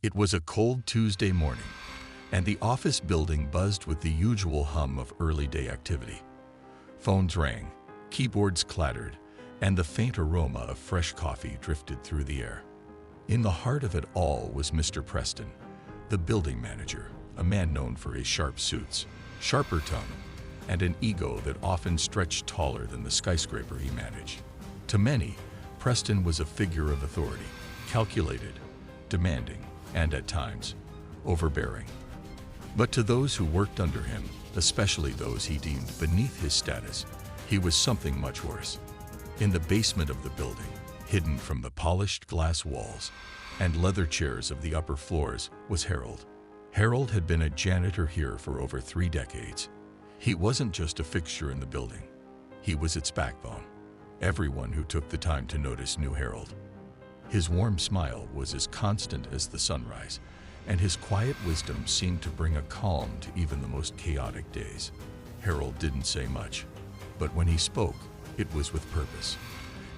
It was a cold Tuesday morning, and the office building buzzed with the usual hum of early day activity. Phones rang, keyboards clattered, and the faint aroma of fresh coffee drifted through the air. In the heart of it all was Mr. Preston, the building manager, a man known for his sharp suits, sharper tongue, and an ego that often stretched taller than the skyscraper he managed. To many, Preston was a figure of authority, calculated, demanding, and at times, overbearing. But to those who worked under him, especially those he deemed beneath his status, he was something much worse. In the basement of the building, hidden from the polished glass walls and leather chairs of the upper floors, was Harold. Harold had been a janitor here for over 3 decades. He wasn't just a fixture in the building. He was its backbone. Everyone who took the time to notice knew Harold. His warm smile was as constant as the sunrise, and his quiet wisdom seemed to bring a calm to even the most chaotic days. Harold didn't say much, but when he spoke, it was with purpose.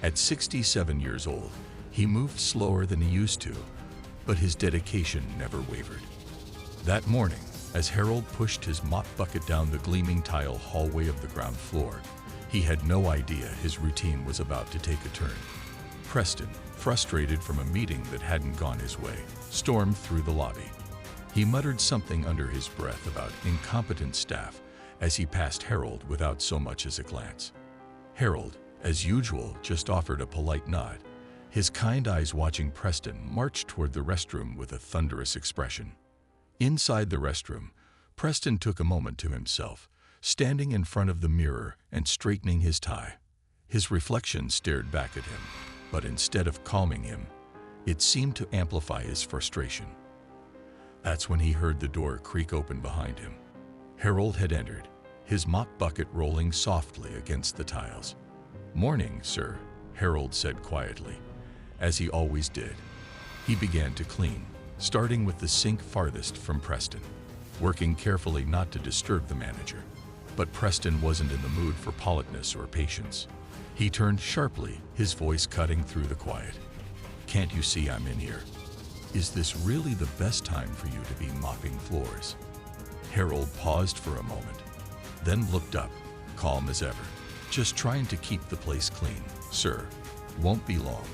At 67 years old, he moved slower than he used to, but his dedication never wavered. That morning, as Harold pushed his mop bucket down the gleaming tile hallway of the ground floor, he had no idea his routine was about to take a turn. Preston, frustrated from a meeting that hadn't gone his way, stormed through the lobby. He muttered something under his breath about incompetent staff as he passed Harold without so much as a glance. Harold, as usual, just offered a polite nod. His kind eyes watching Preston march toward the restroom with a thunderous expression. Inside the restroom, Preston took a moment to himself, standing in front of the mirror and straightening his tie. His reflection stared back at him, but instead of calming him, it seemed to amplify his frustration. That's when he heard the door creak open behind him. Harold had entered, his mop bucket rolling softly against the tiles. "Morning, sir," Harold said quietly, as he always did. He began to clean, starting with the sink farthest from Preston, working carefully not to disturb the manager. But Preston wasn't in the mood for politeness or patience. He turned sharply, his voice cutting through the quiet. "Can't you see I'm in here? Is this really the best time for you to be mopping floors?" Harold paused for a moment, then looked up, calm as ever. "Just trying to keep the place clean, sir. Won't be long."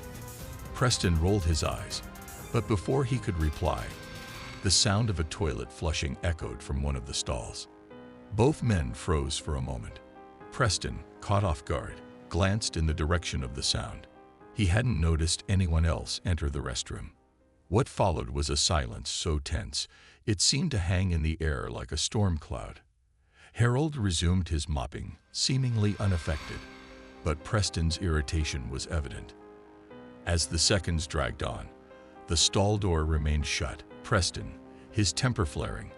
Preston rolled his eyes, but before he could reply, the sound of a toilet flushing echoed from one of the stalls. Both men froze for a moment. Preston, caught off guard, glanced in the direction of the sound. He hadn't noticed anyone else enter the restroom. What followed was a silence so tense, it seemed to hang in the air like a storm cloud. Harold resumed his mopping, seemingly unaffected, but Preston's irritation was evident. As the seconds dragged on, the stall door remained shut. Preston, his temper flaring,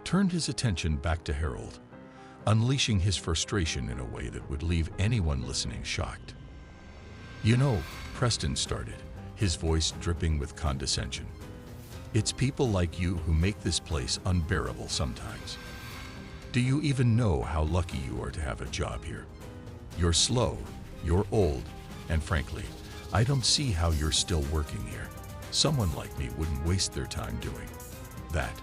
turned his attention back to Harold, unleashing his frustration in a way that would leave anyone listening shocked. "You know," Preston started, his voice dripping with condescension, "it's people like you who make this place unbearable sometimes. Do you even know how lucky you are to have a job here? You're slow, you're old, and frankly, I don't see how you're still working here. Someone like me wouldn't waste their time doing that."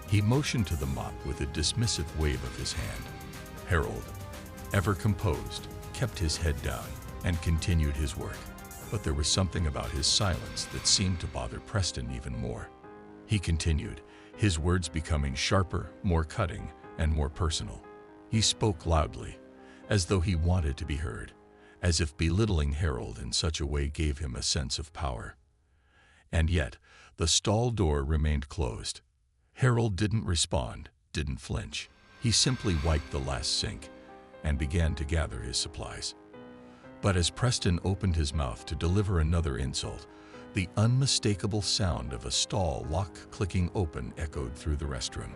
He motioned to the mop with a dismissive wave of his hand. Harold, ever composed, kept his head down and continued his work. But there was something about his silence that seemed to bother Preston even more. He continued, his words becoming sharper, more cutting, and more personal. He spoke loudly, as though he wanted to be heard, as if belittling Harold in such a way gave him a sense of power. And yet, the stall door remained closed. Harold didn't respond, didn't flinch. He simply wiped the last sink and began to gather his supplies. But as Preston opened his mouth to deliver another insult, the unmistakable sound of a stall lock clicking open echoed through the restroom.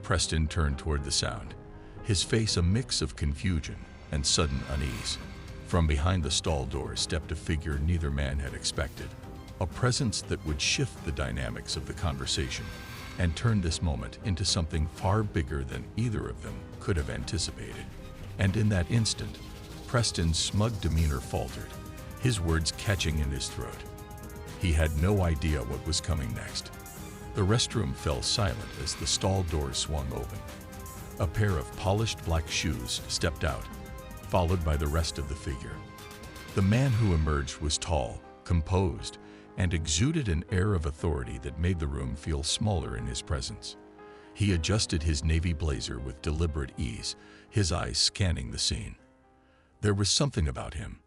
Preston turned toward the sound, his face a mix of confusion and sudden unease. From behind the stall door stepped a figure neither man had expected, a presence that would shift the dynamics of the conversation and turn this moment into something far bigger than either of them could have anticipated. And in that instant, Preston's smug demeanor faltered, his words catching in his throat. He had no idea what was coming next. The restroom fell silent as the stall door swung open. A pair of polished black shoes stepped out, followed by the rest of the figure. The man who emerged was tall, composed, and exuded an air of authority that made the room feel smaller in his presence. He adjusted his navy blazer with deliberate ease, his eyes scanning the scene. There was something about him,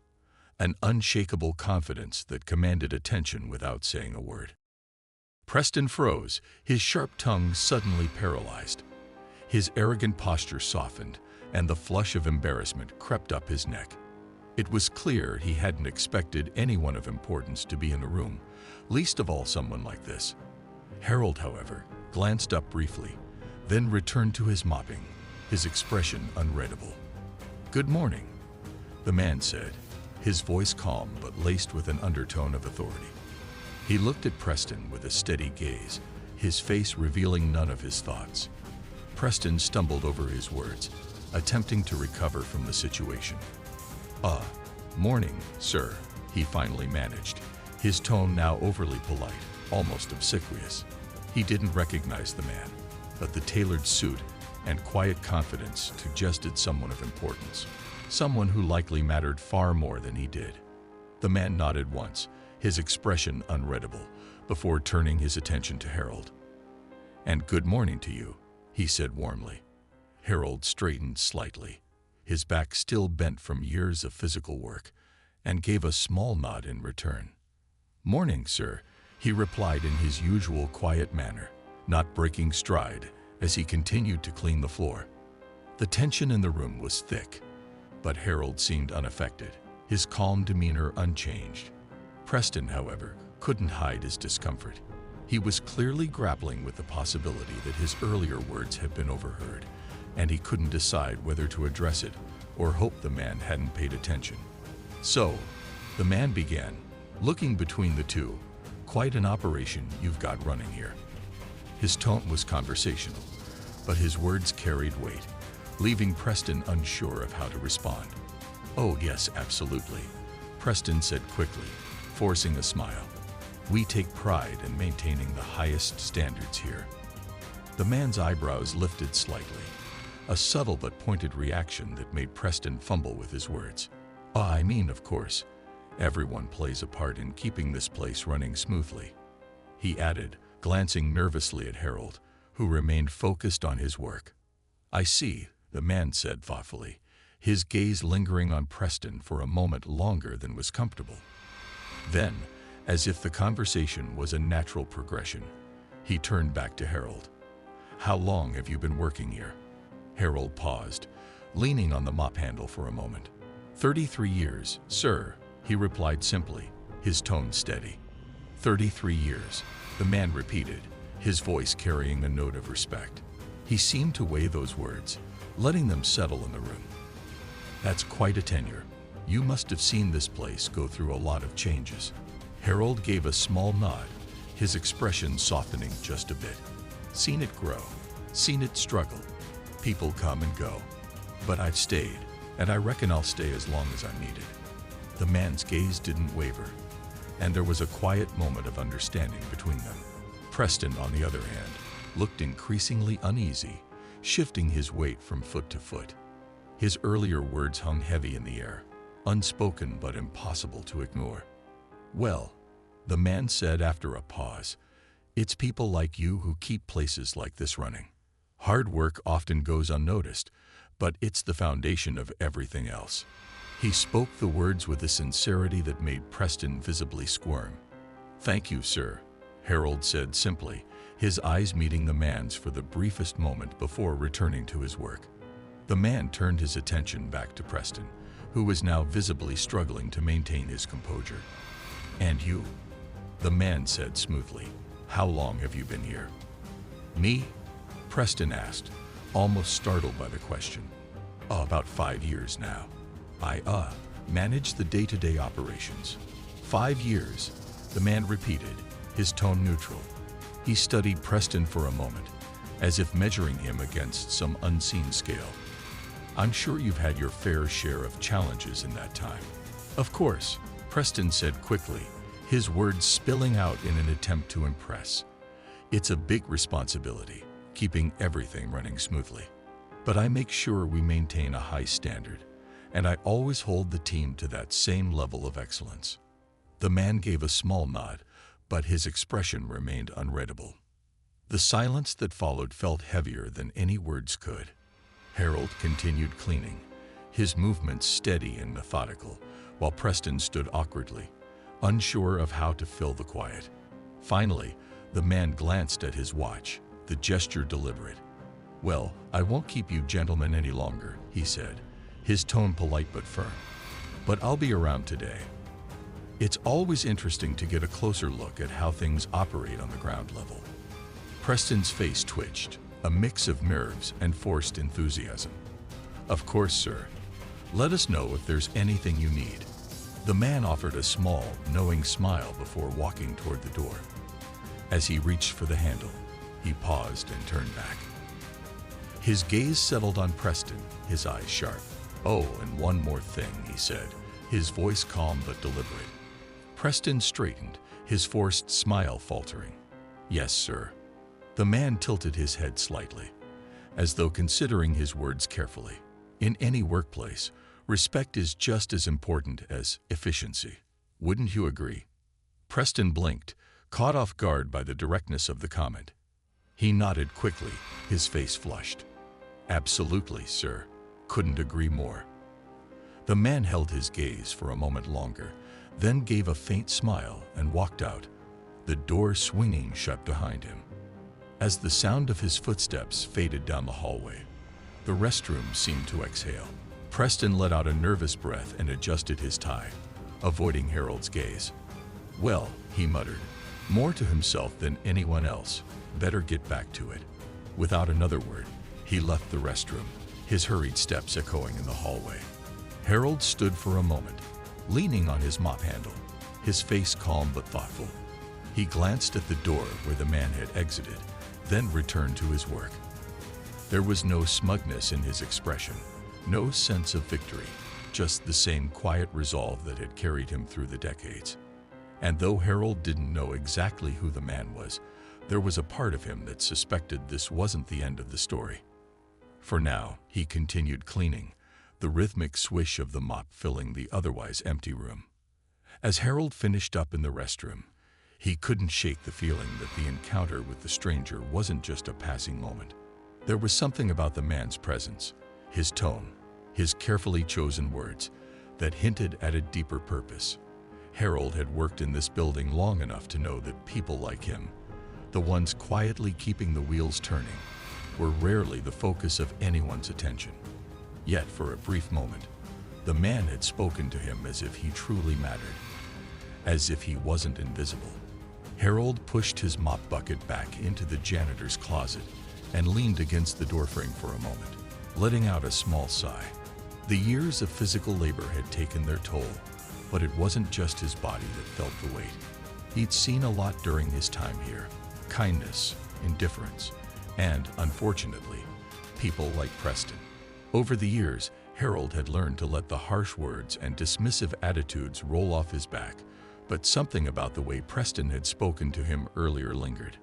an unshakable confidence that commanded attention without saying a word. Preston froze, his sharp tongue suddenly paralyzed. His arrogant posture softened, and the flush of embarrassment crept up his neck. It was clear he hadn't expected anyone of importance to be in the room, least of all someone like this. Harold, however, glanced up briefly, then returned to his mopping, his expression unreadable. "Good morning," the man said, his voice calm but laced with an undertone of authority. He looked at Preston with a steady gaze, his face revealing none of his thoughts. Preston stumbled over his words, attempting to recover from the situation. Morning, sir," he finally managed, his tone now overly polite, almost obsequious. He didn't recognize the man, but the tailored suit and quiet confidence suggested someone of importance, someone who likely mattered far more than he did. The man nodded once, his expression unreadable, before turning his attention to Harold. "And good morning to you," he said warmly. Harold straightened slightly, his back still bent from years of physical work, and gave a small nod in return. "Morning, sir," he replied in his usual quiet manner, not breaking stride as he continued to clean the floor. The tension in the room was thick, but Harold seemed unaffected, his calm demeanor unchanged. Preston, however, couldn't hide his discomfort. He was clearly grappling with the possibility that his earlier words had been overheard, and he couldn't decide whether to address it or hope the man hadn't paid attention. "So," the man began, looking between the two, "quite an operation you've got running here." His tone was conversational, but his words carried weight, leaving Preston unsure of how to respond. "Oh yes, absolutely," Preston said quickly, forcing a smile. "We take pride in maintaining the highest standards here." The man's eyebrows lifted slightly, a subtle but pointed reaction that made Preston fumble with his words. I mean, of course, everyone plays a part in keeping this place running smoothly," he added, glancing nervously at Harold, who remained focused on his work. "I see," the man said thoughtfully, his gaze lingering on Preston for a moment longer than was comfortable. Then, as if the conversation was a natural progression, he turned back to Harold. "How long have you been working here?" Harold paused, leaning on the mop handle for a moment. 33 years, sir," he replied simply, his tone steady. 33 years, the man repeated, his voice carrying a note of respect. He seemed to weigh those words, letting them settle in the room. "That's quite a tenure. You must have seen this place go through a lot of changes." Harold gave a small nod, his expression softening just a bit. "Seen it grow, seen it struggle. People come and go. But I've stayed, and I reckon I'll stay as long as I'm needed." The man's gaze didn't waver, and there was a quiet moment of understanding between them. Preston, on the other hand, looked increasingly uneasy, shifting his weight from foot to foot. His earlier words hung heavy in the air, unspoken but impossible to ignore. "Well," the man said after a pause, "it's people like you who keep places like this running. Hard work often goes unnoticed, but it's the foundation of everything else." He spoke the words with a sincerity that made Preston visibly squirm. "Thank you, sir," Harold said simply, his eyes meeting the man's for the briefest moment before returning to his work. The man turned his attention back to Preston, who was now visibly struggling to maintain his composure. "And you?" the man said smoothly. "How long have you been here?" "Me?" Preston asked, almost startled by the question. About 5 years now. I manage the day-to-day operations." 5 years, the man repeated, his tone neutral. He studied Preston for a moment, as if measuring him against some unseen scale. "I'm sure you've had your fair share of challenges in that time." "Of course," Preston said quickly, his words spilling out in an attempt to impress. It's a big responsibility, keeping everything running smoothly. But I make sure we maintain a high standard, and I always hold the team to that same level of excellence." The man gave a small nod, but his expression remained unreadable. The silence that followed felt heavier than any words could. Harold continued cleaning, his movements steady and methodical, while Preston stood awkwardly, unsure of how to fill the quiet. Finally, the man glanced at his watch, the gesture deliberate. "Well, I won't keep you gentlemen any longer," he said, his tone polite but firm. "But I'll be around today." It's always interesting to get a closer look at how things operate on the ground level. Preston's face twitched, a mix of nerves and forced enthusiasm. "Of course, sir. Let us know if there's anything you need." The man offered a small, knowing smile before walking toward the door. As he reached for the handle, he paused and turned back. His gaze settled on Preston, his eyes sharp. "Oh, and one more thing," he said, his voice calm but deliberate. Preston straightened, his forced smile faltering. "Yes, sir." The man tilted his head slightly, as though considering his words carefully. In any workplace, respect is just as important as efficiency. Wouldn't you agree? Preston blinked, caught off guard by the directness of the comment. He nodded quickly, his face flushed. "Absolutely, sir. Couldn't agree more." The man held his gaze for a moment longer, then gave a faint smile and walked out, the door swinging shut behind him. As the sound of his footsteps faded down the hallway, the restroom seemed to exhale. Preston let out a nervous breath and adjusted his tie, avoiding Harold's gaze. "Well," he muttered, more to himself than anyone else, "better get back to it." Without another word, he left the restroom, his hurried steps echoing in the hallway. Harold stood for a moment, leaning on his mop handle, his face calm but thoughtful. He glanced at the door where the man had exited, then returned to his work. There was no smugness in his expression, no sense of victory, just the same quiet resolve that had carried him through the decades. And though Harold didn't know exactly who the man was, there was a part of him that suspected this wasn't the end of the story. For now, he continued cleaning, the rhythmic swish of the mop filling the otherwise empty room. As Harold finished up in the restroom, he couldn't shake the feeling that the encounter with the stranger wasn't just a passing moment. There was something about the man's presence, his tone, his carefully chosen words, that hinted at a deeper purpose. Harold had worked in this building long enough to know that people like him, the ones quietly keeping the wheels turning, were rarely the focus of anyone's attention. Yet for a brief moment, the man had spoken to him as if he truly mattered, as if he wasn't invisible. Harold pushed his mop bucket back into the janitor's closet and leaned against the doorframe for a moment, letting out a small sigh. The years of physical labor had taken their toll, but it wasn't just his body that felt the weight. He'd seen a lot during his time here: kindness, indifference, and, unfortunately, people like Preston. Over the years, Harold had learned to let the harsh words and dismissive attitudes roll off his back, but something about the way Preston had spoken to him earlier lingered.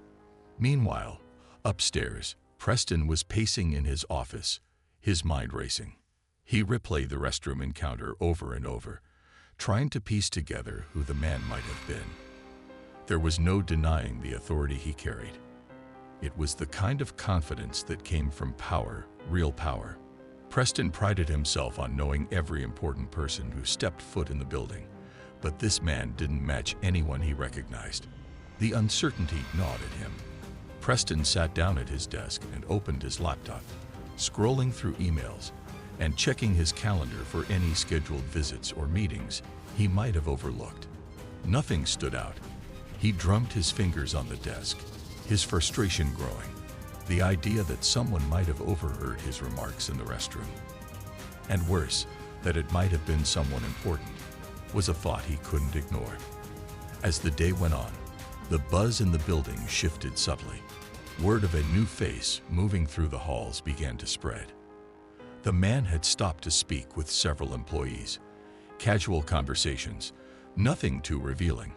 Meanwhile, upstairs, Preston was pacing in his office, his mind racing. He replayed the restroom encounter over and over, trying to piece together who the man might have been. There was no denying the authority he carried. It was the kind of confidence that came from power, real power. Preston prided himself on knowing every important person who stepped foot in the building, but this man didn't match anyone he recognized. The uncertainty gnawed at him. Preston sat down at his desk and opened his laptop, scrolling through emails and checking his calendar for any scheduled visits or meetings he might have overlooked. Nothing stood out. He drummed his fingers on the desk, his frustration growing, the idea that someone might have overheard his remarks in the restroom. And worse, that it might have been someone important, was a thought he couldn't ignore. As the day went on, the buzz in the building shifted subtly. Word of a new face moving through the halls began to spread. The man had stopped to speak with several employees. Casual conversations, nothing too revealing,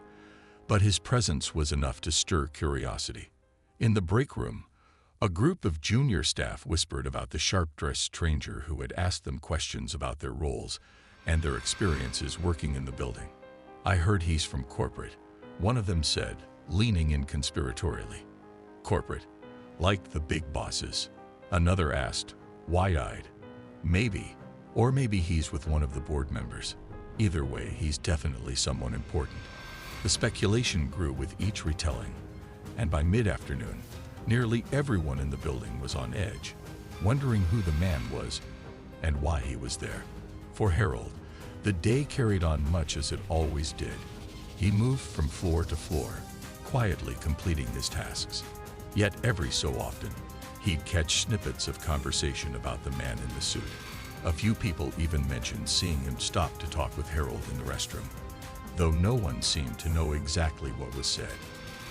but his presence was enough to stir curiosity. In the break room, a group of junior staff whispered about the sharp-dressed stranger who had asked them questions about their roles and their experiences working in the building. "I heard he's from corporate," one of them said, leaning in conspiratorially. "Corporate? Like the big bosses?" Another asked, wide-eyed. "Maybe. Or maybe he's with one of the board members. Either way, he's definitely someone important." The speculation grew with each retelling, and by mid-afternoon, nearly everyone in the building was on edge, wondering who the man was and why he was there. For Harold, the day carried on much as it always did. He moved from floor to floor, quietly completing his tasks. Yet every so often, he'd catch snippets of conversation about the man in the suit. A few people even mentioned seeing him stop to talk with Harold in the restroom, though no one seemed to know exactly what was said.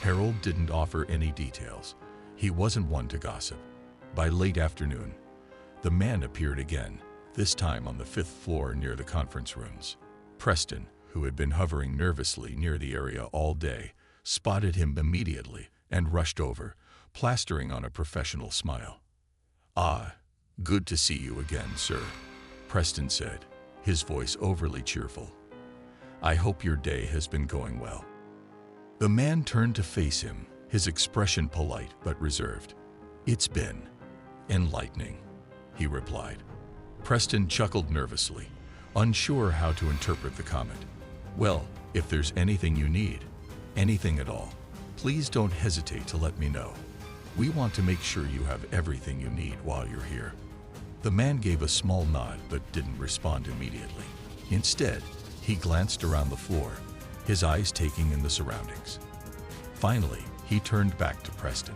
Harold didn't offer any details. He wasn't one to gossip. By late afternoon, the man appeared again, this time on the 5th floor near the conference rooms. Preston, who had been hovering nervously near the area all day, spotted him immediately and rushed over, plastering on a professional smile. "Ah, good to see you again, sir," Preston said, his voice overly cheerful. "I hope your day has been going well." The man turned to face him, his expression polite but reserved. "It's been enlightening," he replied. Preston chuckled nervously, unsure how to interpret the comment. "Well, if there's anything you need, anything at all, please don't hesitate to let me know. We want to make sure you have everything you need while you're here." The man gave a small nod but didn't respond immediately. Instead, he glanced around the floor, his eyes taking in the surroundings. Finally, he turned back to Preston.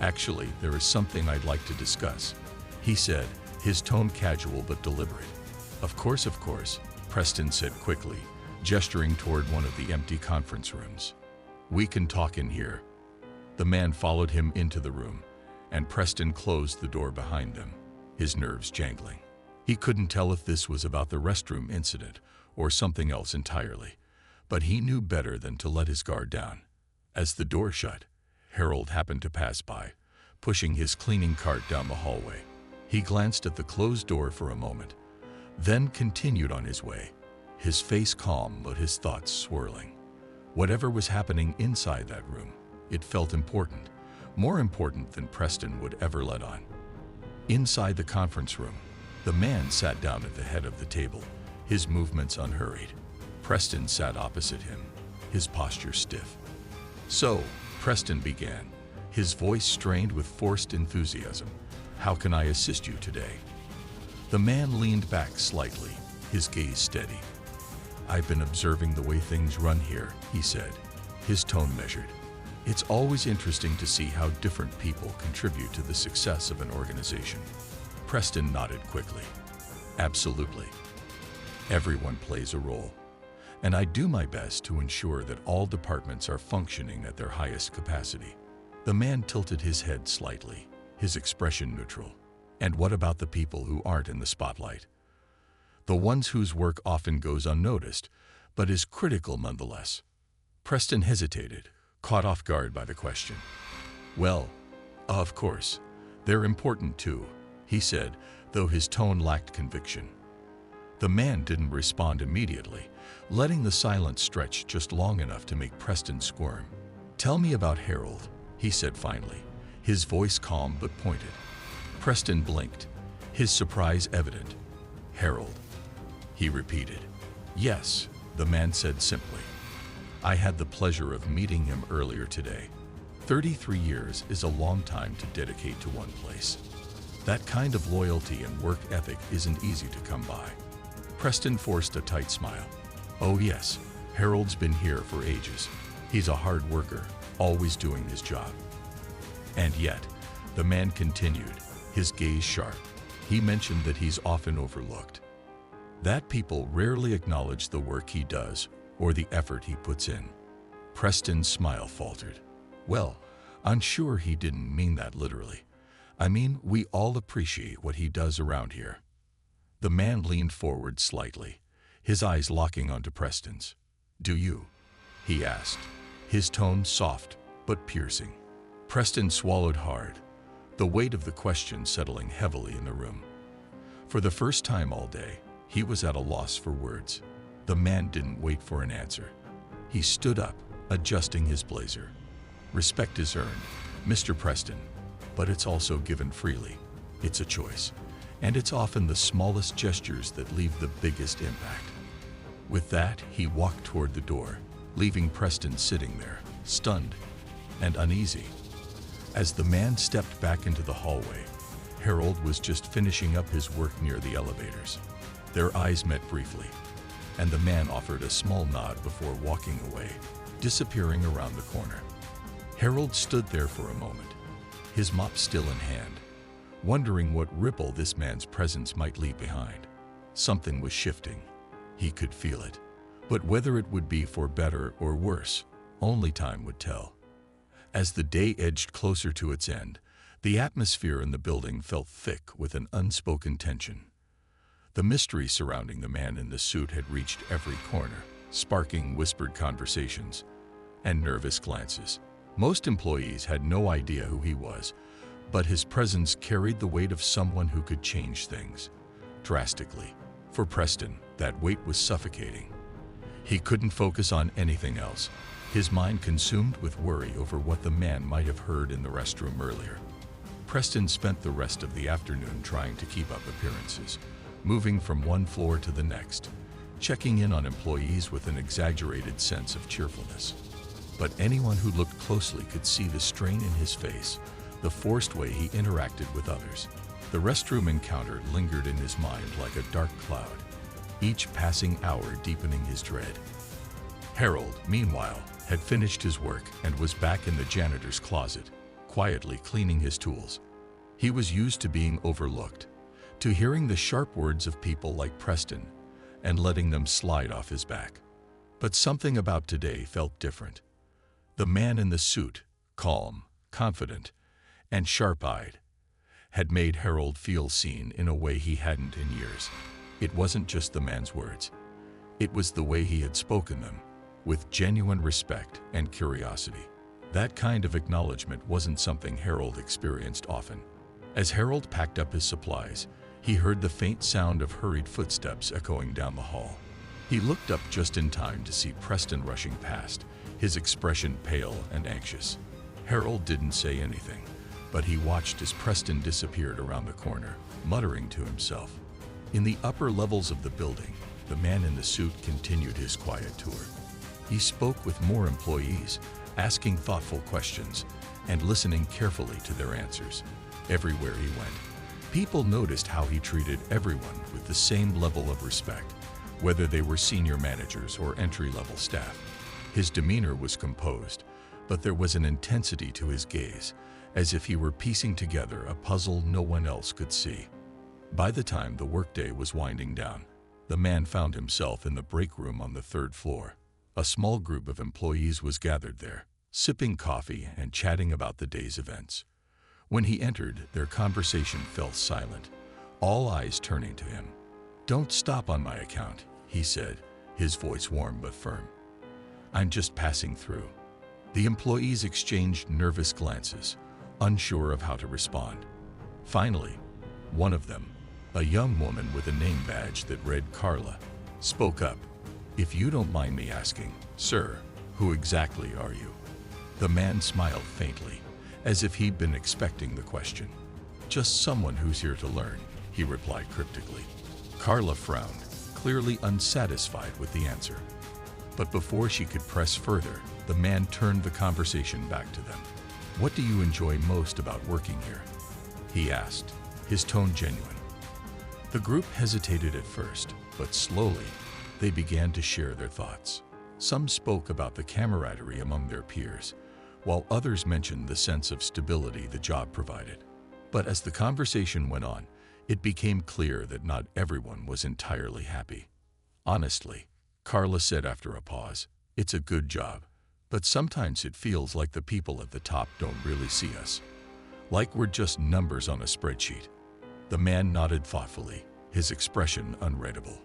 "Actually, there is something I'd like to discuss," he said, his tone casual but deliberate. Of course," Preston said quickly, gesturing toward one of the empty conference rooms. "We can talk in here." The man followed him into the room, and Preston closed the door behind them, his nerves jangling. He couldn't tell if this was about the restroom incident or something else entirely, but he knew better than to let his guard down. As the door shut, Harold happened to pass by, pushing his cleaning cart down the hallway. He glanced at the closed door for a moment, then continued on his way, his face calm but his thoughts swirling. Whatever was happening inside that room, it felt important, more important than Preston would ever let on. Inside the conference room, the man sat down at the head of the table, his movements unhurried. Preston sat opposite him, his posture stiff. "So," Preston began, his voice strained with forced enthusiasm, "how can I assist you today?" The man leaned back slightly, his gaze steady. "I've been observing the way things run here," he said, his tone measured. "It's always interesting to see how different people contribute to the success of an organization." Preston nodded quickly. "Absolutely. Everyone plays a role, and I do my best to ensure that all departments are functioning at their highest capacity." The man tilted his head slightly, his expression neutral. "And what about the people who aren't in the spotlight? The ones whose work often goes unnoticed, but is critical nonetheless?" Preston hesitated, caught off guard by the question. "Well, of course, they're important too," he said, though his tone lacked conviction. The man didn't respond immediately, letting the silence stretch just long enough to make Preston squirm. "Tell me about Harold," he said finally, his voice calm but pointed. Preston blinked, his surprise evident. "Harold," he repeated. "Yes," the man said simply. "I had the pleasure of meeting him earlier today. 33 years is a long time to dedicate to one place. That kind of loyalty and work ethic isn't easy to come by." Preston forced a tight smile. "Oh yes, Harold's been here for ages. He's a hard worker, always doing his job." "And yet," the man continued, his gaze sharp, "he mentioned that he's often overlooked. That people rarely acknowledge the work he does or the effort he puts in." Preston's smile faltered. "Well, I'm sure he didn't mean that literally. I mean, we all appreciate what he does around here." The man leaned forward slightly, his eyes locking onto Preston's. "Do you?" he asked, his tone soft but piercing. Preston swallowed hard, the weight of the question settling heavily in the room. For the first time all day, he was at a loss for words. The man didn't wait for an answer. He stood up, adjusting his blazer. Respect is earned, Mr. Preston, but it's also given freely. It's a choice, and it's often the smallest gestures that leave the biggest impact. With that, he walked toward the door, leaving Preston sitting there, stunned and uneasy. As the man stepped back into the hallway, Harold was just finishing up his work near the elevators. Their eyes met briefly, and the man offered a small nod before walking away, disappearing around the corner. Harold stood there for a moment, his mop still in hand, wondering what ripple this man's presence might leave behind. Something was shifting. He could feel it, but whether it would be for better or worse, only time would tell. As the day edged closer to its end, the atmosphere in the building felt thick with an unspoken tension. The mystery surrounding the man in the suit had reached every corner, sparking whispered conversations and nervous glances. Most employees had no idea who he was, but his presence carried the weight of someone who could change things drastically. For Preston, that weight was suffocating. He couldn't focus on anything else, his mind consumed with worry over what the man might have heard in the restroom earlier. Preston spent the rest of the afternoon trying to keep up appearances, moving from one floor to the next, checking in on employees with an exaggerated sense of cheerfulness. But anyone who looked closely could see the strain in his face, the forced way he interacted with others. The restroom encounter lingered in his mind like a dark cloud, each passing hour deepening his dread. Harold, meanwhile, had finished his work and was back in the janitor's closet, quietly cleaning his tools. He was used to being overlooked, to hearing the sharp words of people like Preston and letting them slide off his back. But something about today felt different. The man in the suit, calm, confident, and sharp-eyed, had made Harold feel seen in a way he hadn't in years. It wasn't just the man's words. It was the way he had spoken them, with genuine respect and curiosity. That kind of acknowledgement wasn't something Harold experienced often. As Harold packed up his supplies, he heard the faint sound of hurried footsteps echoing down the hall. He looked up just in time to see Preston rushing past, his expression pale and anxious. Harold didn't say anything, but he watched as Preston disappeared around the corner, muttering to himself. In the upper levels of the building, the man in the suit continued his quiet tour. He spoke with more employees, asking thoughtful questions and listening carefully to their answers. Everywhere he went, people noticed how he treated everyone with the same level of respect, whether they were senior managers or entry-level staff. His demeanor was composed, but there was an intensity to his gaze, as if he were piecing together a puzzle no one else could see. By the time the workday was winding down, the man found himself in the break room on the third floor. A small group of employees was gathered there, sipping coffee and chatting about the day's events. When he entered, their conversation fell silent, all eyes turning to him. "Don't stop on my account," he said, his voice warm but firm. "I'm just passing through." The employees exchanged nervous glances, unsure of how to respond. Finally, one of them, a young woman with a name badge that read Carla, spoke up. "If you don't mind me asking, sir, who exactly are you?" The man smiled faintly, as if he'd been expecting the question. "Just someone who's here to learn," he replied cryptically. Carla frowned, clearly unsatisfied with the answer. But before she could press further, the man turned the conversation back to them. "What do you enjoy most about working here?" he asked, his tone genuine. The group hesitated at first, but slowly, they began to share their thoughts. Some spoke about the camaraderie among their peers, while others mentioned the sense of stability the job provided. But as the conversation went on, it became clear that not everyone was entirely happy. "Honestly," Carla said after a pause, "it's a good job, but sometimes it feels like the people at the top don't really see us. Like we're just numbers on a spreadsheet." The man nodded thoughtfully, his expression unreadable.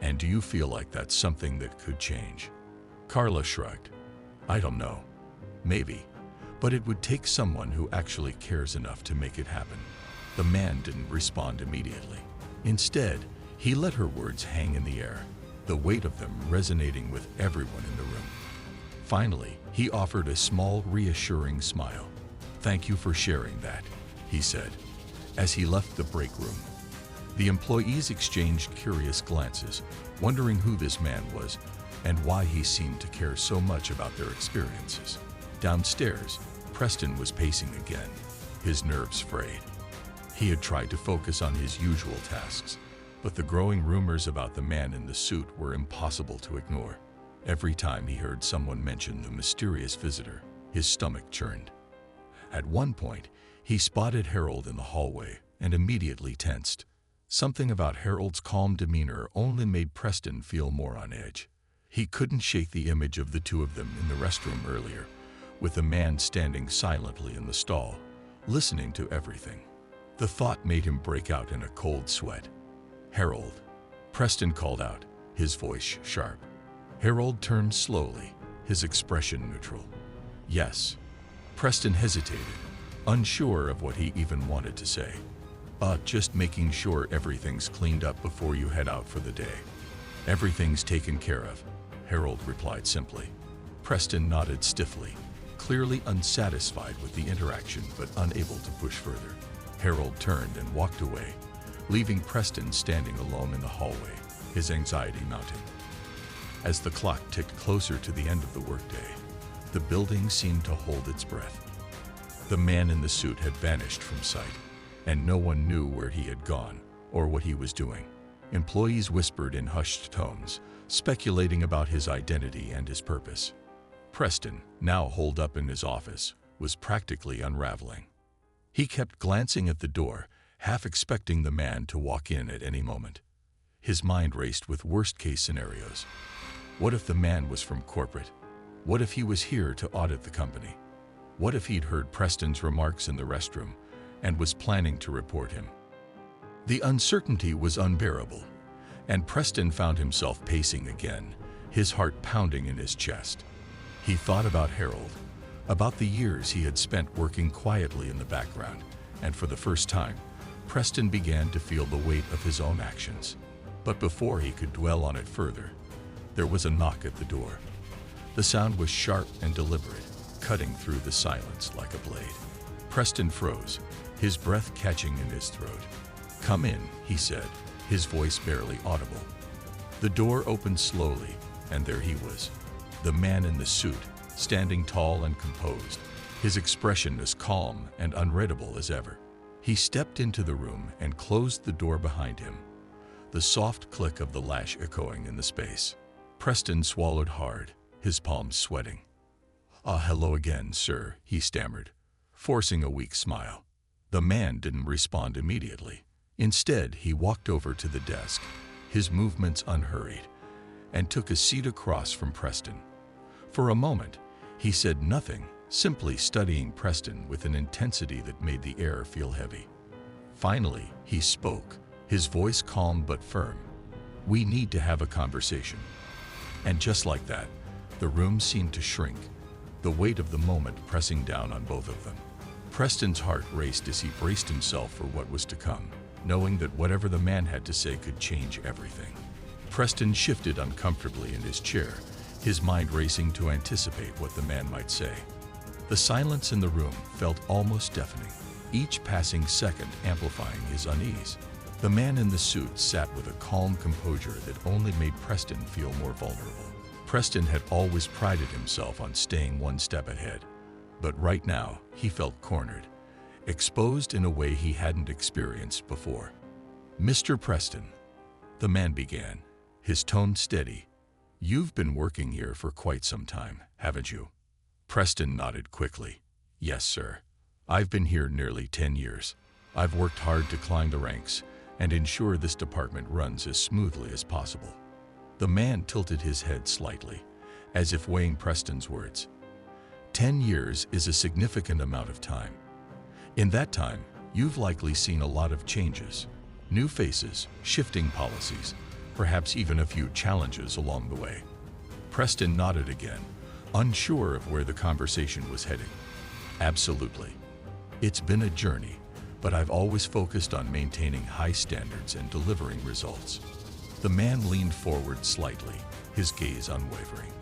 "And do you feel like that's something that could change?" Carla shrugged. "I don't know. Maybe. But it would take someone who actually cares enough to make it happen. The man didn't respond immediately. Instead, he let her words hang in the air, the weight of them resonating with everyone in the room. Finally, he offered a small, reassuring smile. "Thank you for sharing that," he said, as he left the break room. The employees exchanged curious glances, wondering who this man was and why he seemed to care so much about their experiences. Downstairs, Preston was pacing again, his nerves frayed. He had tried to focus on his usual tasks, but the growing rumors about the man in the suit were impossible to ignore. Every time he heard someone mention the mysterious visitor, his stomach churned. At one point, he spotted Harold in the hallway and immediately tensed. Something about Harold's calm demeanor only made Preston feel more on edge. He couldn't shake the image of the two of them in the restroom earlier, with the man standing silently in the stall, listening to everything. The thought made him break out in a cold sweat. "Harold," Preston called out, his voice sharp. Harold turned slowly, his expression neutral. "Yes." Preston hesitated, unsure of what he even wanted to say. Just making sure everything's cleaned up before you head out for the day." "Everything's taken care of," Harold replied simply. Preston nodded stiffly, clearly unsatisfied with the interaction but unable to push further. Harold turned and walked away, leaving Preston standing alone in the hallway, his anxiety mounting. As the clock ticked closer to the end of the workday, the building seemed to hold its breath. The man in the suit had vanished from sight, and no one knew where he had gone or what he was doing. Employees whispered in hushed tones, speculating about his identity and his purpose. Preston, now holed up in his office, was practically unraveling. He kept glancing at the door, half expecting the man to walk in at any moment. His mind raced with worst-case scenarios. What if the man was from corporate? What if he was here to audit the company? What if he'd heard Preston's remarks in the restroom and was planning to report him? The uncertainty was unbearable, and Preston found himself pacing again, his heart pounding in his chest. He thought about Harold, about the years he had spent working quietly in the background, and for the first time, Preston began to feel the weight of his own actions. But before he could dwell on it further, there was a knock at the door. The sound was sharp and deliberate, cutting through the silence like a blade. Preston froze, his breath catching in his throat. "Come in," he said, his voice barely audible. The door opened slowly, and there he was, the man in the suit, standing tall and composed, his expression as calm and unreadable as ever. He stepped into the room and closed the door behind him, the soft click of the latch echoing in the space. Preston swallowed hard, his palms sweating. Hello again, sir," he stammered, forcing a weak smile. The man didn't respond immediately. Instead, he walked over to the desk, his movements unhurried, and took a seat across from Preston. For a moment, he said nothing, simply studying Preston with an intensity that made the air feel heavy. Finally, he spoke, his voice calm but firm. "We need to have a conversation." And just like that, the room seemed to shrink, the weight of the moment pressing down on both of them. Preston's heart raced as he braced himself for what was to come, knowing that whatever the man had to say could change everything. Preston shifted uncomfortably in his chair, his mind racing to anticipate what the man might say. The silence in the room felt almost deafening, each passing second amplifying his unease. The man in the suit sat with a calm composure that only made Preston feel more vulnerable. Preston had always prided himself on staying one step ahead, but right now he felt cornered, exposed in a way he hadn't experienced before. "Mr. Preston," the man began, his tone steady, "you've been working here for quite some time, haven't you?" Preston nodded quickly. "Yes, sir. I've been here nearly 10 years. I've worked hard to climb the ranks and ensure this department runs as smoothly as possible." The man tilted his head slightly, as if weighing Preston's words. 10 years is a significant amount of time. In that time, you've likely seen a lot of changes, new faces, shifting policies, perhaps even a few challenges along the way. Preston nodded again, unsure of where the conversation was heading. Absolutely. It's been a journey, but I've always focused on maintaining high standards and delivering results. The man leaned forward slightly, his gaze unwavering.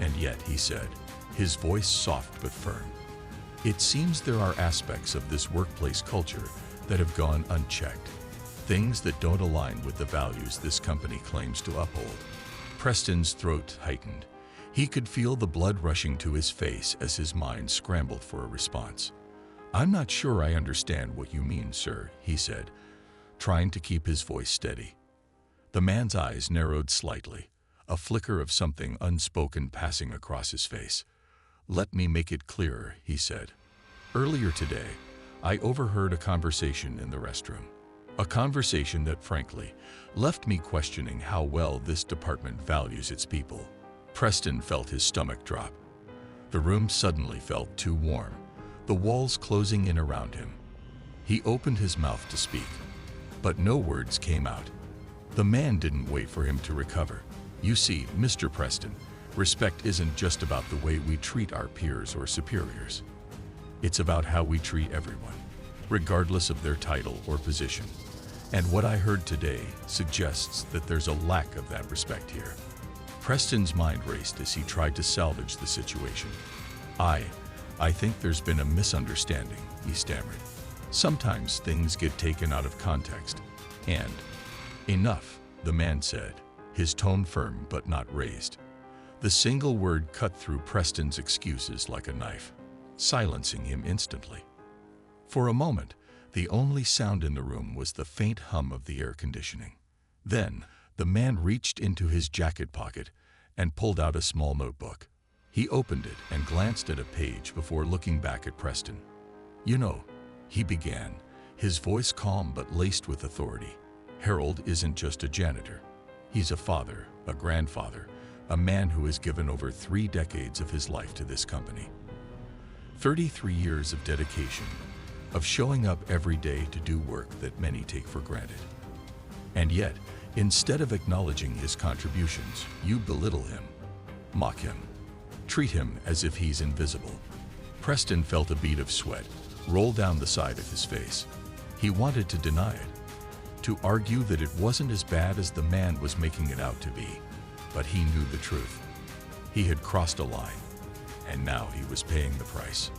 And yet, he said, his voice soft but firm, it seems there are aspects of this workplace culture that have gone unchecked. Things that don't align with the values this company claims to uphold. Preston's throat tightened. He could feel the blood rushing to his face as his mind scrambled for a response. I'm not sure I understand what you mean, sir, he said, trying to keep his voice steady. The man's eyes narrowed slightly, a flicker of something unspoken passing across his face. Let me make it clearer, he said. Earlier today, I overheard a conversation in the restroom. A conversation that, frankly, left me questioning how well this department values its people. Preston felt his stomach drop. The room suddenly felt too warm, the walls closing in around him. He opened his mouth to speak, but no words came out. The man didn't wait for him to recover. You see, Mr. Preston, respect isn't just about the way we treat our peers or superiors. It's about how we treat everyone, regardless of their title or position. And what I heard today suggests that there's a lack of that respect here. Preston's mind raced as he tried to salvage the situation. I think there's been a misunderstanding, he stammered. Sometimes things get taken out of context. And enough, the man said, his tone firm but not raised. The single word cut through Preston's excuses like a knife, silencing him instantly. For a moment, the only sound in the room was the faint hum of the air conditioning. Then, the man reached into his jacket pocket and pulled out a small notebook. He opened it and glanced at a page before looking back at Preston. You know, he began, his voice calm but laced with authority. Harold isn't just a janitor. He's a father, a grandfather, a man who has given over 3 decades of his life to this company. 33 years of dedication, of showing up every day to do work that many take for granted. And yet, instead of acknowledging his contributions, you belittle him, mock him, treat him as if he's invisible. Preston felt a bead of sweat roll down the side of his face. He wanted to deny it, to argue that it wasn't as bad as the man was making it out to be, but he knew the truth. He had crossed a line, and now he was paying the price.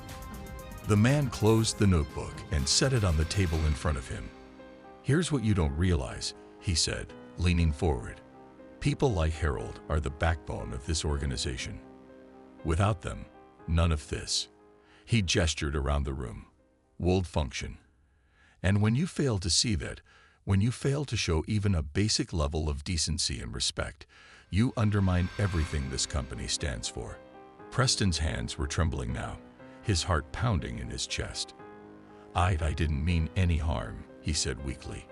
The man closed the notebook and set it on the table in front of him. Here's what you don't realize, he said, leaning forward. People like Harold are the backbone of this organization. Without them, none of this. He gestured around the room. Would function. And when you fail to see that, when you fail to show even a basic level of decency and respect, you undermine everything this company stands for. Preston's hands were trembling now, his heart pounding in his chest. I didn't mean any harm, he said weakly.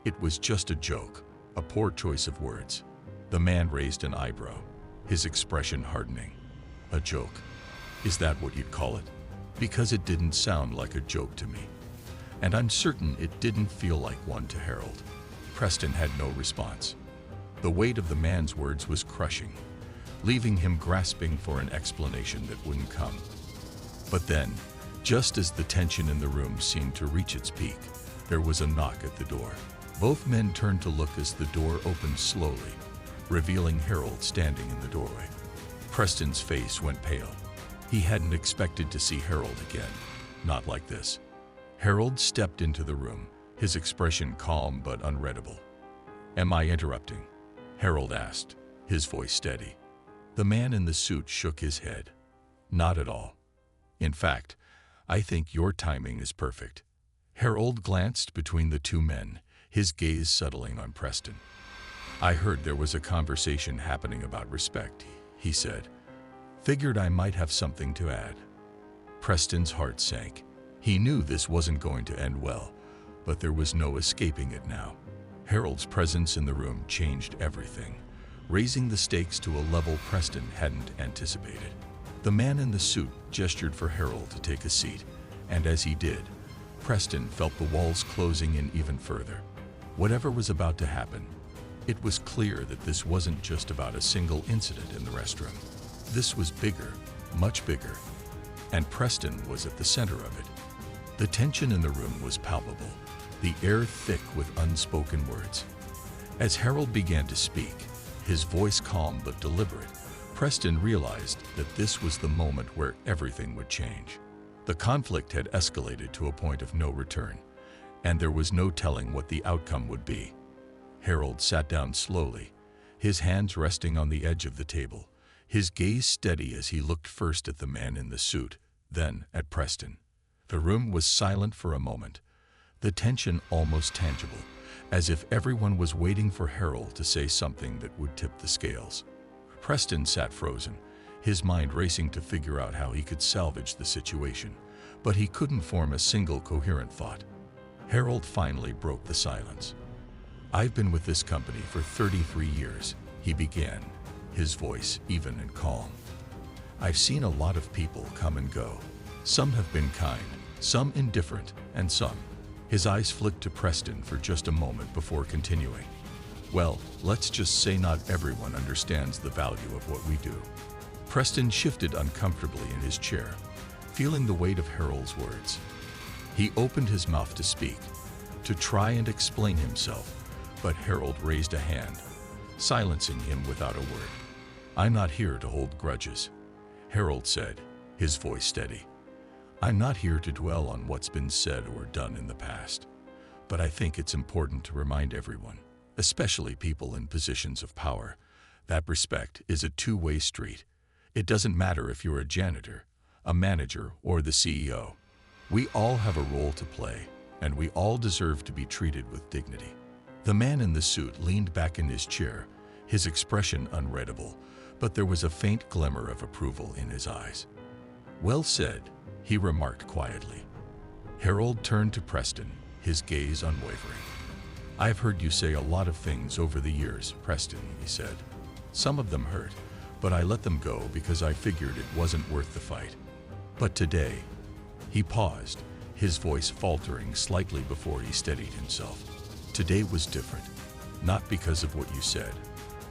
It was just a joke, a poor choice of words. The man raised an eyebrow, his expression hardening. A joke? Is that what you'd call it? Because it didn't sound like a joke to me. And I'm certain it didn't feel like one to Harold. Preston had no response. The weight of the man's words was crushing, leaving him grasping for an explanation that wouldn't come. But then, just as the tension in the room seemed to reach its peak, there was a knock at the door. Both men turned to look as the door opened slowly, revealing Harold standing in the doorway. Preston's face went pale. He hadn't expected to see Harold again, not like this. Harold stepped into the room, his expression calm but unreadable. Am I interrupting? Harold asked, his voice steady. The man in the suit shook his head. Not at all. In fact, I think your timing is perfect. Harold glanced between the two men, his gaze settling on Preston. I heard there was a conversation happening about respect, he said. Figured I might have something to add. Preston's heart sank. He knew this wasn't going to end well, but there was no escaping it now. Harold's presence in the room changed everything, raising the stakes to a level Preston hadn't anticipated. The man in the suit gestured for Harold to take a seat, and as he did, Preston felt the walls closing in even further. Whatever was about to happen, it was clear that this wasn't just about a single incident in the restroom. This was bigger, much bigger. and Preston was at the center of it. The tension in the room was palpable, the air thick with unspoken words. As Harold began to speak, his voice calm but deliberate, Preston realized that this was the moment where everything would change. The conflict had escalated to a point of no return, and there was no telling what the outcome would be. Harold sat down slowly, his hands resting on the edge of the table, his gaze steady as he looked first at the man in the suit, then at Preston. The room was silent for a moment, the tension almost tangible, as if everyone was waiting for Harold to say something that would tip the scales. Preston sat frozen, his mind racing to figure out how he could salvage the situation, but he couldn't form a single coherent thought. Harold finally broke the silence. "I've been with this company for 33 years, he began, his voice even and calm. "I've seen a lot of people come and go. Some have been kind, some indifferent, and some." His eyes flicked to Preston for just a moment before continuing. "Well, let's just say not everyone understands the value of what we do." Preston shifted uncomfortably in his chair, feeling the weight of Harold's words. He opened his mouth to speak, to try and explain himself, but Harold raised a hand, silencing him without a word. "I'm not here to hold grudges," Harold said, his voice steady. "I'm not here to dwell on what's been said or done in the past. But I think it's important to remind everyone, especially people in positions of power, that respect is a two-way street. It doesn't matter if you're a janitor, a manager, or the CEO. We all have a role to play, and we all deserve to be treated with dignity." The man in the suit leaned back in his chair, his expression unreadable, but there was a faint glimmer of approval in his eyes. "Well said," he remarked quietly. Harold turned to Preston, his gaze unwavering. "I've heard you say a lot of things over the years, Preston," he said. "Some of them hurt, but I let them go because I figured it wasn't worth the fight. But today," he paused, his voice faltering slightly before he steadied himself. "Today was different, not because of what you said,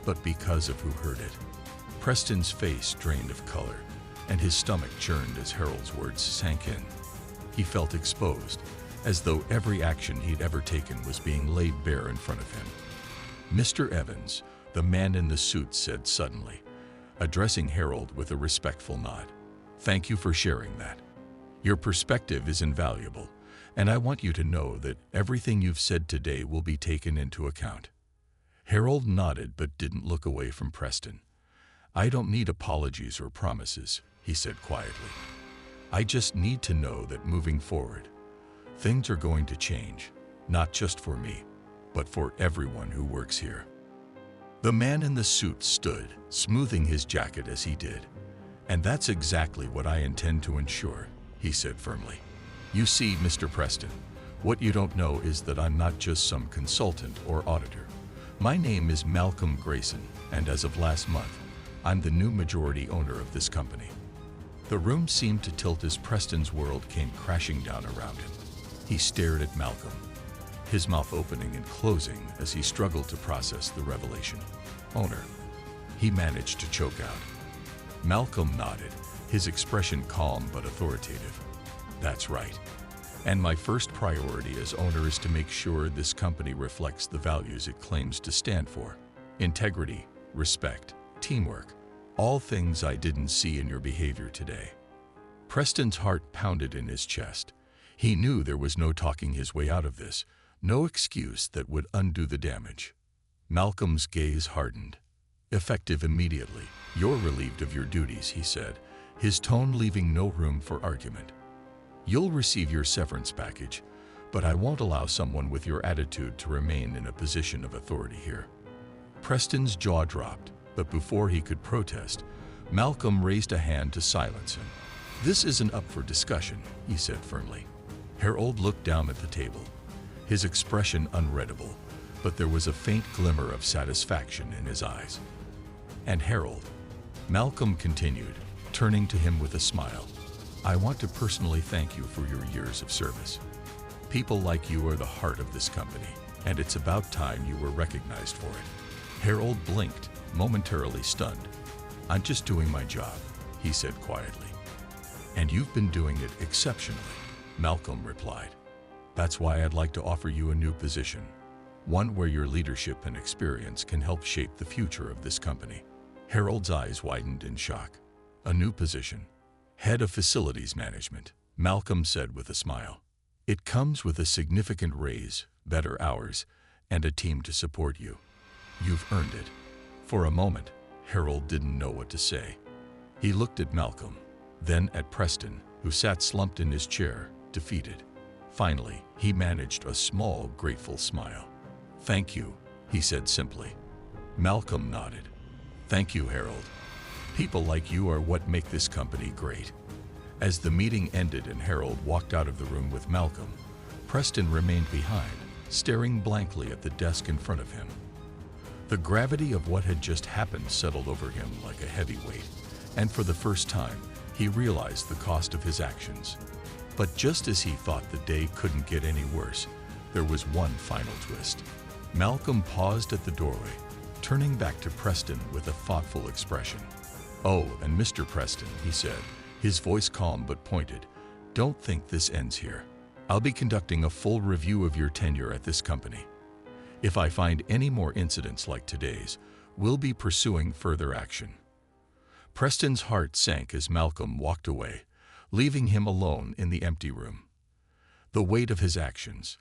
but because of who heard it." Preston's face drained of color, and his stomach churned as Harold's words sank in. He felt exposed, as though every action he'd ever taken was being laid bare in front of him. "Mr. Evans," the man in the suit said suddenly, addressing Harold with a respectful nod, "thank you for sharing that. Your perspective is invaluable, and I want you to know that everything you've said today will be taken into account." Harold nodded but didn't look away from Preston. "I don't need apologies or promises," he said quietly. "I just need to know that moving forward, things are going to change, not just for me, but for everyone who works here." The man in the suit stood, smoothing his jacket as he did. "And that's exactly what I intend to ensure," he said firmly. "You see, Mr. Preston, what you don't know is that I'm not just some consultant or auditor. My name is Malcolm Grayson, and as of last month, I'm the new majority owner of this company." The room seemed to tilt as Preston's world came crashing down around him. He stared at Malcolm, his mouth opening and closing as he struggled to process the revelation. "Owner," he managed to choke out. Malcolm nodded, his expression calm but authoritative. "That's right. And my first priority as owner is to make sure this company reflects the values it claims to stand for. Integrity, respect, teamwork, all things I didn't see in your behavior today." Preston's heart pounded in his chest. He knew there was no talking his way out of this, no excuse that would undo the damage. Malcolm's gaze hardened. "Effective immediately. You're relieved of your duties," he said, his tone leaving no room for argument. "You'll receive your severance package, but I won't allow someone with your attitude to remain in a position of authority here." Preston's jaw dropped, but before he could protest, Malcolm raised a hand to silence him. "This isn't up for discussion," he said firmly. Harold looked down at the table, his expression unreadable, but there was a faint glimmer of satisfaction in his eyes. "And Harold," Malcolm continued, turning to him with a smile, "I want to personally thank you for your years of service. People like you are the heart of this company, and it's about time you were recognized for it." Harold blinked, momentarily stunned. "I'm just doing my job," he said quietly. And you've been doing it exceptionally, Malcolm replied. That's why I'd like to offer you a new position, one where your leadership and experience can help shape the future of this company. Harold's eyes widened in shock. A new position, head of facilities management, Malcolm said with a smile. It comes with a significant raise, better hours, and a team to support you. You've earned it. For a moment, Harold didn't know what to say. He looked at Malcolm, then at Preston, who sat slumped in his chair, defeated. Finally, he managed a small, grateful smile. Thank you, he said simply. Malcolm nodded. Thank you, Harold. People like you are what make this company great. As the meeting ended and Harold walked out of the room with Malcolm, Preston remained behind, staring blankly at the desk in front of him. The gravity of what had just happened settled over him like a heavy weight, and for the first time, he realized the cost of his actions. But just as he thought the day couldn't get any worse, there was one final twist. Malcolm paused at the doorway, turning back to Preston with a thoughtful expression. Oh, and Mr. Preston, he said, his voice calm but pointed, don't think this ends here. I'll be conducting a full review of your tenure at this company. If I find any more incidents like today's, we'll be pursuing further action. Preston's heart sank as Malcolm walked away, leaving him alone in the empty room. The weight of his actions,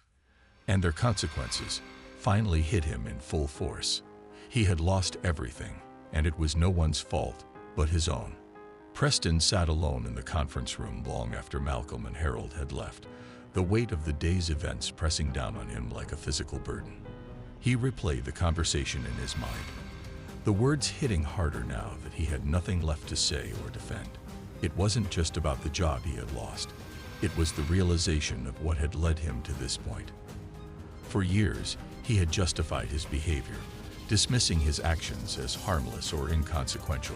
and their consequences, finally hit him in full force. He had lost everything, and it was no one's fault but his own. Preston sat alone in the conference room long after Malcolm and Harold had left, the weight of the day's events pressing down on him like a physical burden. He replayed the conversation in his mind, the words hitting harder now that he had nothing left to say or defend. It wasn't just about the job he had lost. It was the realization of what had led him to this point. For years, he had justified his behavior, dismissing his actions as harmless or inconsequential.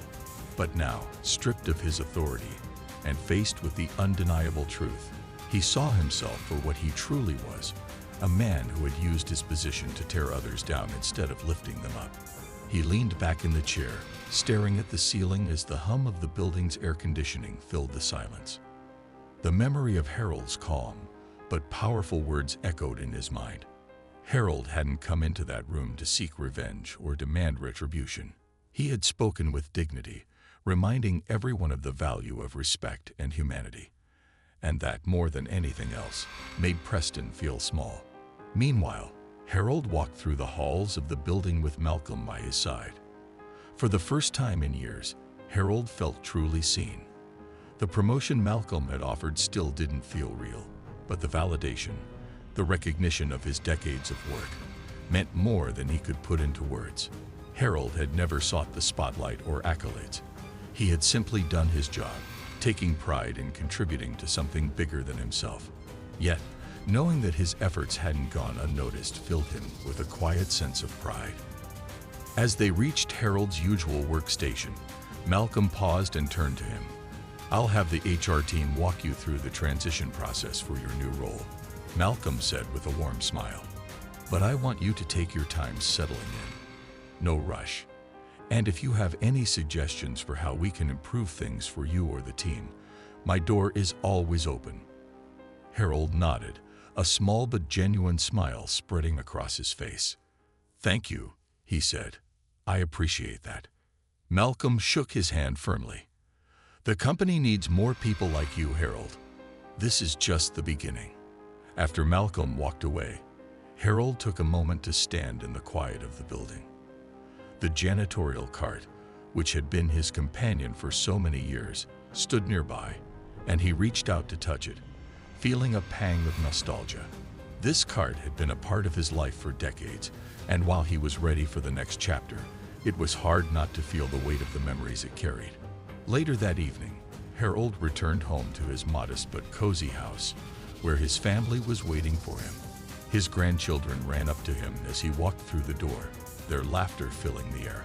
But now, stripped of his authority and faced with the undeniable truth, he saw himself for what he truly was, a man who had used his position to tear others down instead of lifting them up. He leaned back in the chair, staring at the ceiling as the hum of the building's air conditioning filled the silence. The memory of Harold's calm but powerful words echoed in his mind. Harold hadn't come into that room to seek revenge or demand retribution. He had spoken with dignity, reminding everyone of the value of respect and humanity. And that, more than anything else, made Preston feel small. Meanwhile, Harold walked through the halls of the building with Malcolm by his side. For the first time in years, Harold felt truly seen. The promotion Malcolm had offered still didn't feel real, but the validation, the recognition of his decades of work, meant more than he could put into words. Harold had never sought the spotlight or accolades. He had simply done his job, taking pride in contributing to something bigger than himself. Yet, knowing that his efforts hadn't gone unnoticed filled him with a quiet sense of pride. As they reached Harold's usual workstation, Malcolm paused and turned to him. I'll have the HR team walk you through the transition process for your new role, Malcolm said with a warm smile. But I want you to take your time settling in. No rush. And if you have any suggestions for how we can improve things for you or the team, my door is always open. Harold nodded, a small but genuine smile spreading across his face. Thank you, he said. I appreciate that. Malcolm shook his hand firmly. The company needs more people like you, Harold. This is just the beginning. After Malcolm walked away, Harold took a moment to stand in the quiet of the building. The janitorial cart, which had been his companion for so many years, stood nearby, and he reached out to touch it, feeling a pang of nostalgia. This cart had been a part of his life for decades, and while he was ready for the next chapter, it was hard not to feel the weight of the memories it carried. Later that evening, Harold returned home to his modest but cozy house, where his family was waiting for him. His grandchildren ran up to him as he walked through the door, their laughter filling the air.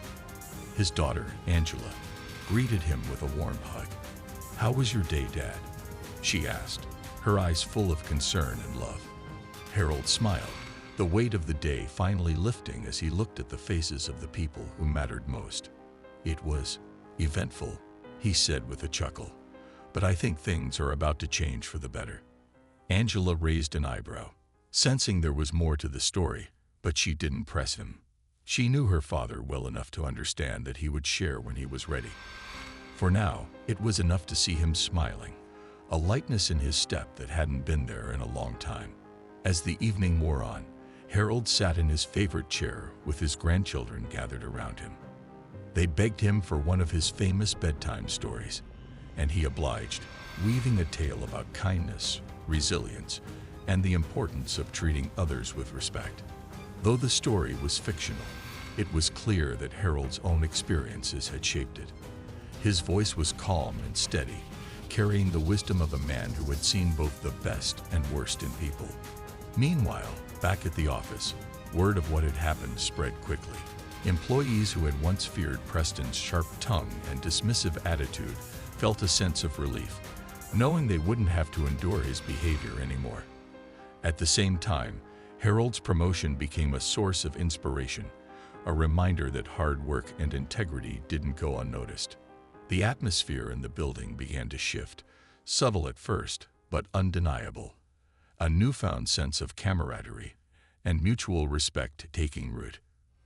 His daughter, Angela, greeted him with a warm hug. "How was your day, Dad?" she asked, her eyes full of concern and love. Harold smiled, the weight of the day finally lifting as he looked at the faces of the people who mattered most. "It was eventful," he said with a chuckle, but I think things are about to change for the better." Angela raised an eyebrow, sensing there was more to the story, but she didn't press him. She knew her father well enough to understand that he would share when he was ready. For now, it was enough to see him smiling, a lightness in his step that hadn't been there in a long time. As the evening wore on, Harold sat in his favorite chair with his grandchildren gathered around him. They begged him for one of his famous bedtime stories, and he obliged, weaving a tale about kindness, resilience, and the importance of treating others with respect. Though the story was fictional, it was clear that Harold's own experiences had shaped it. His voice was calm and steady, carrying the wisdom of a man who had seen both the best and worst in people. Meanwhile, back at the office, word of what had happened spread quickly. Employees who had once feared Preston's sharp tongue and dismissive attitude felt a sense of relief, knowing they wouldn't have to endure his behavior anymore. At the same time, Harold's promotion became a source of inspiration, a reminder that hard work and integrity didn't go unnoticed. The atmosphere in the building began to shift, subtle at first, but undeniable. A newfound sense of camaraderie and mutual respect taking root.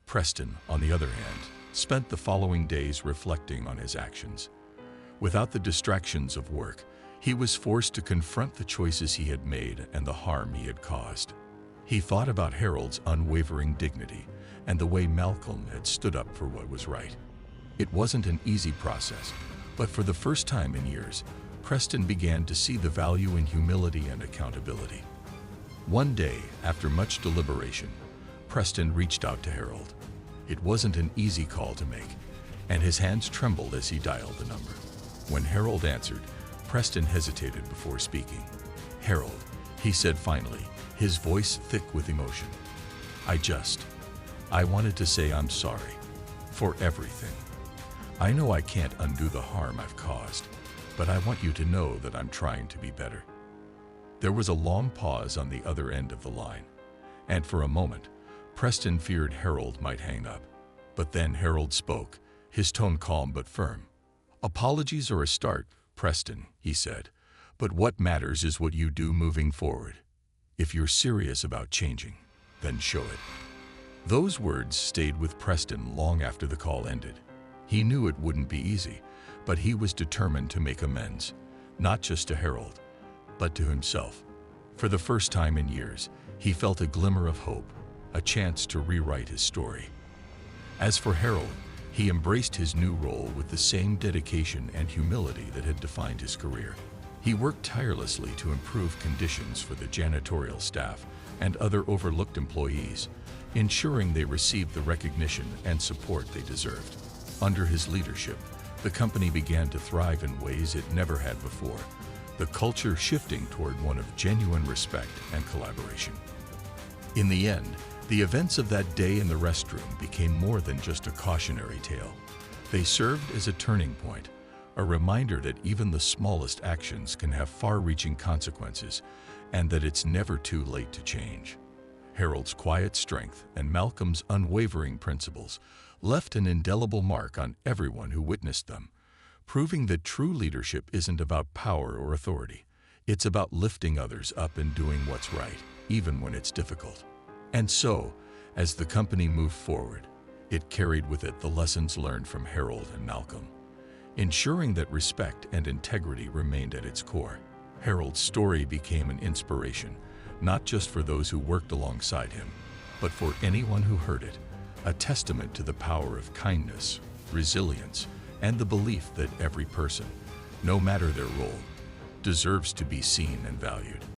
Preston, on the other hand, spent the following days reflecting on his actions. Without the distractions of work, he was forced to confront the choices he had made and the harm he had caused. He thought about Harold's unwavering dignity and the way Malcolm had stood up for what was right. It wasn't an easy process, but for the first time in years, Preston began to see the value in humility and accountability. One day, after much deliberation, Preston reached out to Harold. It wasn't an easy call to make, and his hands trembled as he dialed the number. When Harold answered, Preston hesitated before speaking. "Harold," he said finally, his voice thick with emotion. I wanted to say I'm sorry for everything. I know I can't undo the harm I've caused, but I want you to know that I'm trying to be better." There was a long pause on the other end of the line, and for a moment, Preston feared Harold might hang up. But then Harold spoke, his tone calm but firm. "Apologies are a start, Preston," he said, "but what matters is what you do moving forward. If you're serious about changing, then show it." Those words stayed with Preston long after the call ended. He knew it wouldn't be easy, but he was determined to make amends, not just to Harold, but to himself. For the first time in years, he felt a glimmer of hope, a chance to rewrite his story. As for Harold, he embraced his new role with the same dedication and humility that had defined his career. He worked tirelessly to improve conditions for the janitorial staff and other overlooked employees, ensuring they received the recognition and support they deserved. Under his leadership, the company began to thrive in ways it never had before, the culture shifting toward one of genuine respect and collaboration. In the end, the events of that day in the restroom became more than just a cautionary tale. They served as a turning point, a reminder that even the smallest actions can have far-reaching consequences and that it's never too late to change. Harold's quiet strength and Malcolm's unwavering principles left an indelible mark on everyone who witnessed them, proving that true leadership isn't about power or authority. It's about lifting others up and doing what's right, even when it's difficult. And so, as the company moved forward, it carried with it the lessons learned from Harold and Malcolm, ensuring that respect and integrity remained at its core. Harold's story became an inspiration, not just for those who worked alongside him, but for anyone who heard it, a testament to the power of kindness, resilience, and the belief that every person, no matter their role, deserves to be seen and valued.